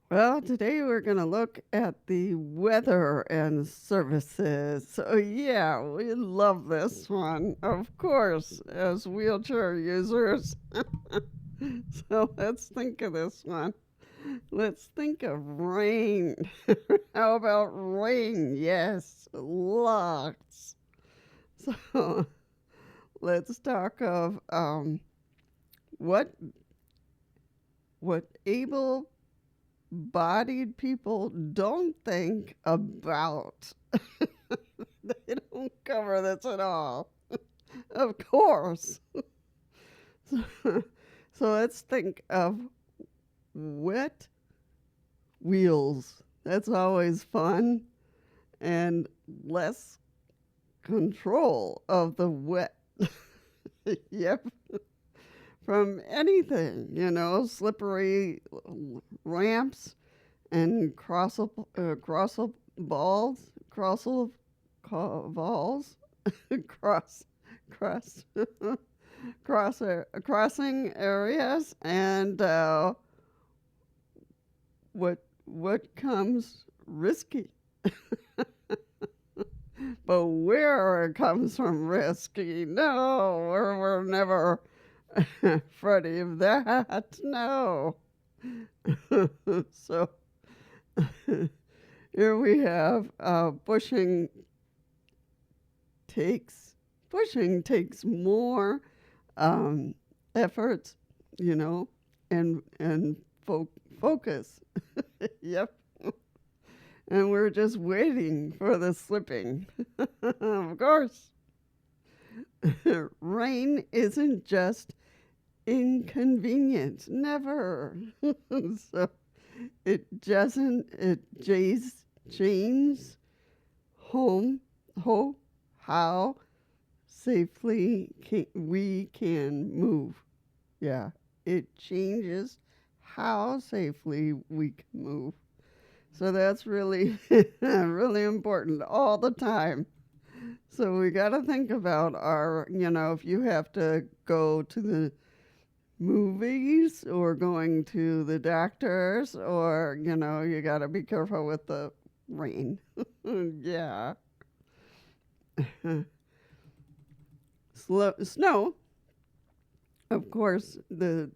Well, today we're going to look at the weather and services. So, yeah, we love this one, of course, as wheelchair users. So, let's think of this one. Let's think of rain. How about rain? Yes, lots. So, let's talk of what able bodied people don't think about. They don't cover this at all. Of course. So, let's think of wet wheels. That's always fun and less control of the wet. Yep. From anything, slippery ramps and crossable balls, balls, cross, cross, crossing areas, and what comes risky. But where it comes from risky, no, we're never afraid of that, no. So here we have takes pushing takes more effort, you know, and focus. Yep. And we're just waiting for the slipping. Of course. Rain isn't just inconvenient. Never. So it changes home how safely we can move. Yeah, it changes how safely we can move. So that's really really important all the time. So we got to think about if you have to go to the movies or going to the doctors, or you got to be careful with the rain. Yeah. Snow, of course, the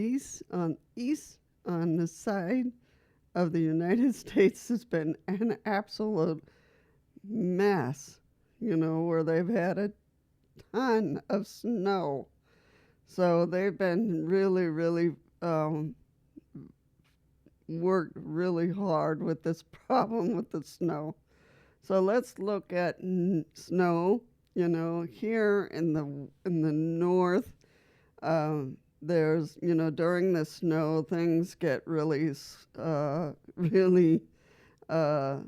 east on the side of the United States has been an absolute mess, where they've had a ton of snow. So they've been really, really worked really hard with this problem with the snow. So let's look at snow. Here in the north, there's during the snow things get really really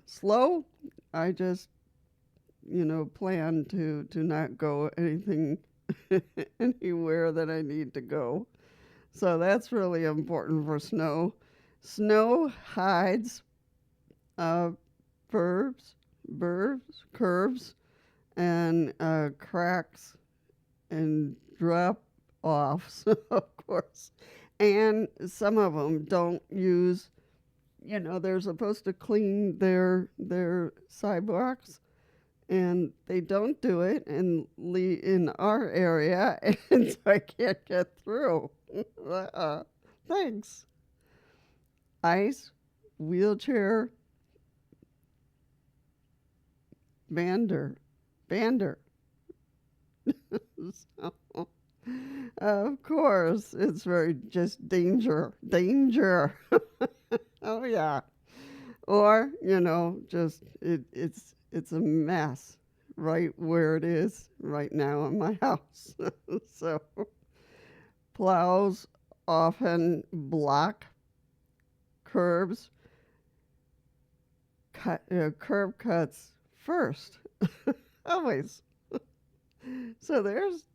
slow. I just plan to not go anything anywhere that I need to go. So that's really important for snow. Snow hides uh, verbs, curves, and cracks and drop offs, of course. And some of them don't use, they're supposed to clean their sidewalks, and they don't do it in our area, and so I can't get through. Thanks. Ice, wheelchair, bander, bander. So, of course, it's very just danger. Oh yeah. Or just it's a mess right where it is right now in my house. So plows often block curbs, curb cuts first. Always. So there's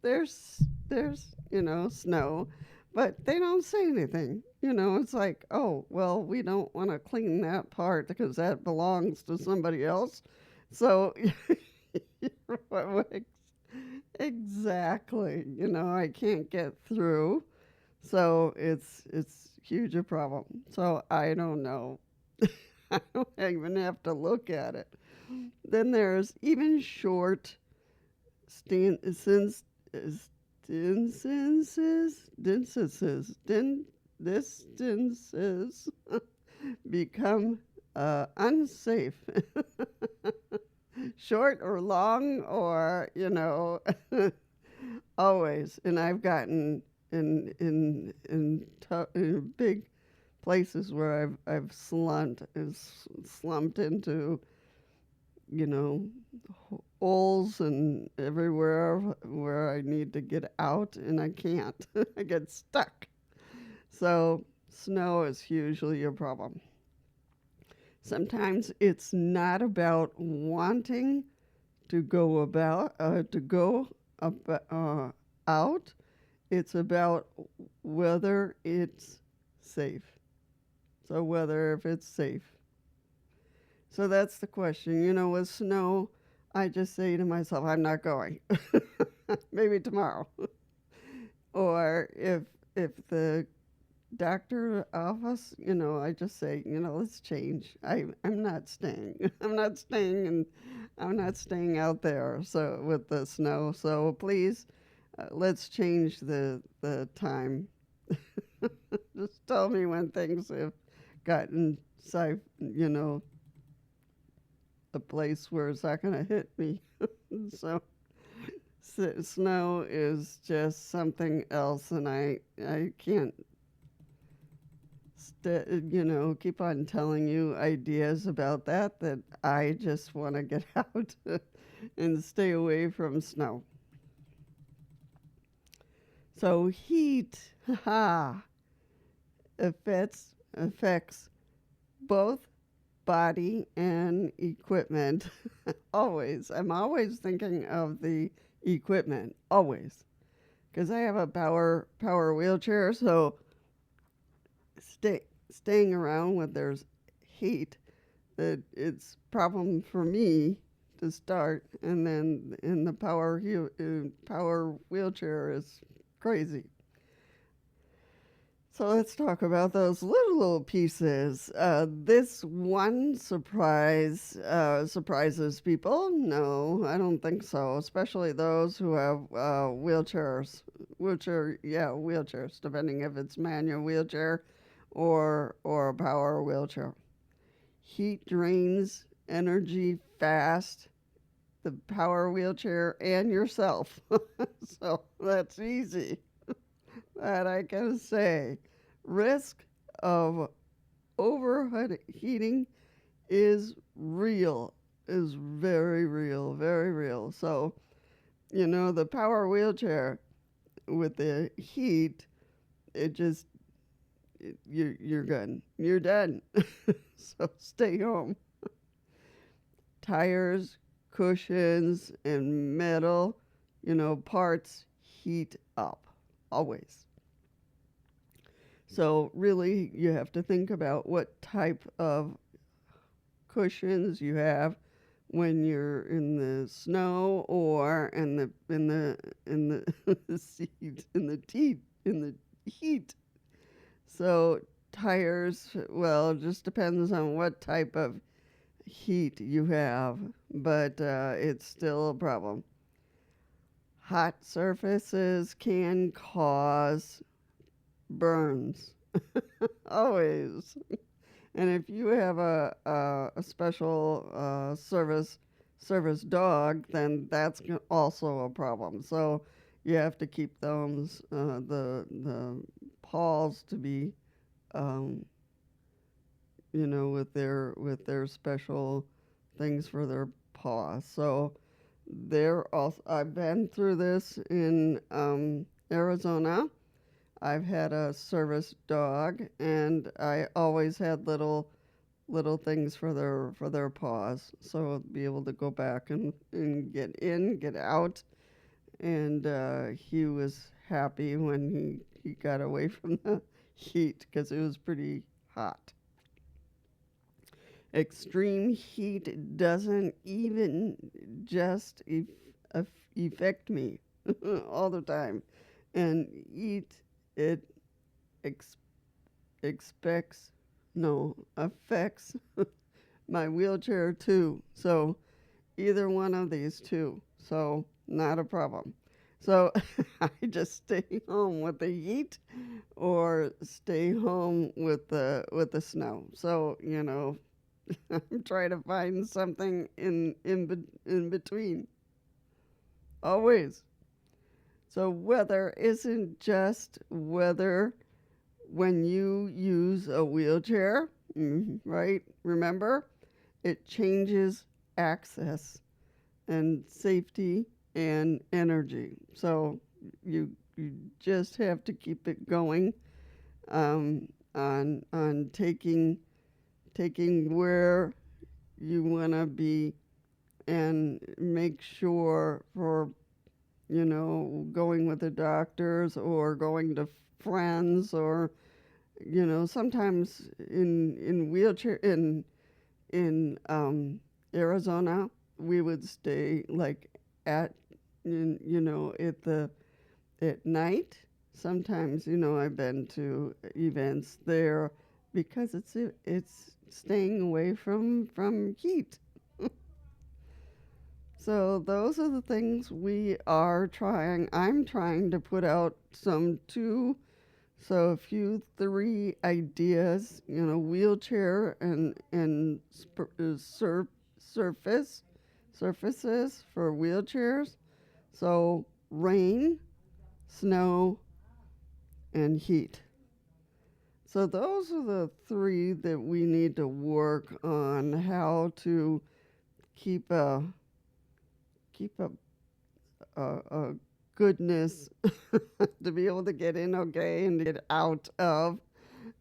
snow, but they don't say anything. It's like, oh well, we don't want to clean that part because that belongs to somebody else. So what- exactly, I can't get through. So it's huge a problem. So I don't know. I don't even have to look at it. Then there's even short since distances become unsafe. Short or long or always. And I've gotten in big places where I've slumped into you know holes and everywhere where I need to get out and I can't. I get stuck. So snow is hugely a problem. Sometimes it's not about wanting to go out. It's about whether it's safe. So whether if it's safe. So that's the question. With snow, I just say to myself, I'm not going. Maybe tomorrow. Or if the doctor office, I just say, let's change. I'm not staying. I'm not staying out there so with the snow. So please, let's change the time. Just tell me when things have gotten safe, a place where it's not going to hit me. So snow is just something else, and I can't keep on telling you ideas about that I just want to get out and stay away from snow. So heat, haha, affects both body and equipment. Always. I'm always thinking of the equipment, always. Because I have a power wheelchair, so staying around when there's heat, that it's problem for me to start, and then in the power wheelchair is crazy. So let's talk about those little pieces. This one surprises people. No, I don't think so. Especially those who have wheelchairs. Wheelchairs, depending if it's manual wheelchair or a power wheelchair. Heat drains energy fast. The power wheelchair and yourself. So that's easy. That I can say. Risk of overheating is real, is very real, very real. So, the power wheelchair with the heat, it just, you're good. You're done. So stay home. Tires, cushions, and metal, parts heat up, always. So really, you have to think about what type of cushions you have when you're in the snow or in the seat in the heat. So tires, well, it just depends on what type of heat you have, but it's still a problem. Hot surfaces can cause burns. Always. And if you have a special service dog, then that's also a problem. So you have to keep those the paws to be um, with their special things for their paws. So they're also I've been through this in Arizona. I've had a service dog, and I always had little things for their paws, so I'd be able to go back and get in, get out, and he was happy when he got away from the heat because it was pretty hot. Extreme heat doesn't even just affect me all the time, and eat it ex- expects, no, affects my wheelchair too. So either one of these two. So not a problem. So I just stay home with the heat or stay home with the snow. So, I'm trying to find something in between. Always. So weather isn't just weather when you use a wheelchair, right? Remember, it changes access and safety and energy. So you just have to keep it going on taking where you want to be and make sure for going with the doctors or going to friends or sometimes in wheelchair in Arizona we would stay like at at the at night. Sometimes I've been to events there because it's staying away from heat. So those are the things I'm trying to put out some two, so a few three ideas, wheelchair and surface surfaces for wheelchairs. So rain, snow, and heat. So those are the three that we need to work on how to keep a keep a goodness to be able to get in okay and get out of.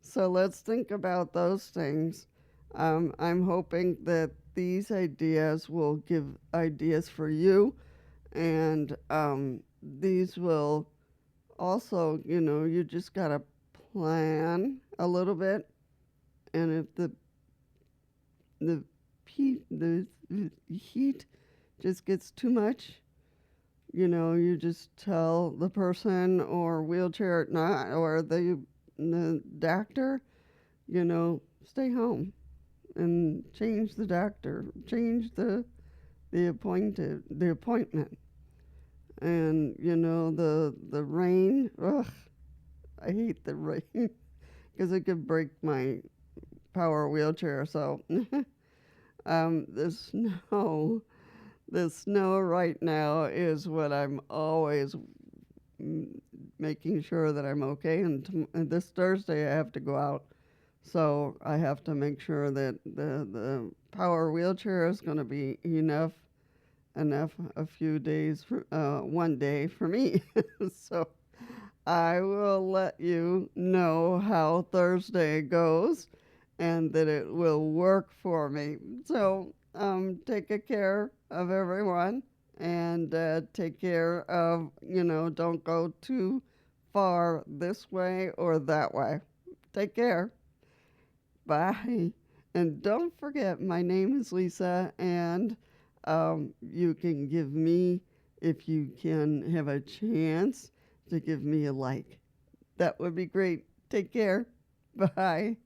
So let's think about those things. I'm hoping that these ideas will give ideas for you, and these will also, you just got to plan a little bit. And if the the heat just gets too much, you just tell the person or wheelchair not or the doctor, stay home and change the doctor, change the appointment. And the rain, ugh, I hate the rain because it could break my power wheelchair. So the snow. The snow right now is what I'm always making sure that I'm okay. And this Thursday I have to go out, so I have to make sure that the power wheelchair is going to be enough a few days for one day for me. So I will let you know how Thursday goes and that it will work for me. So take a care of everyone and take care of, don't go too far this way or that way. Take care. Bye. And don't forget, my name is Lisa, and you can give me, if you can have a chance, to give me a like. That would be great. Take care. Bye.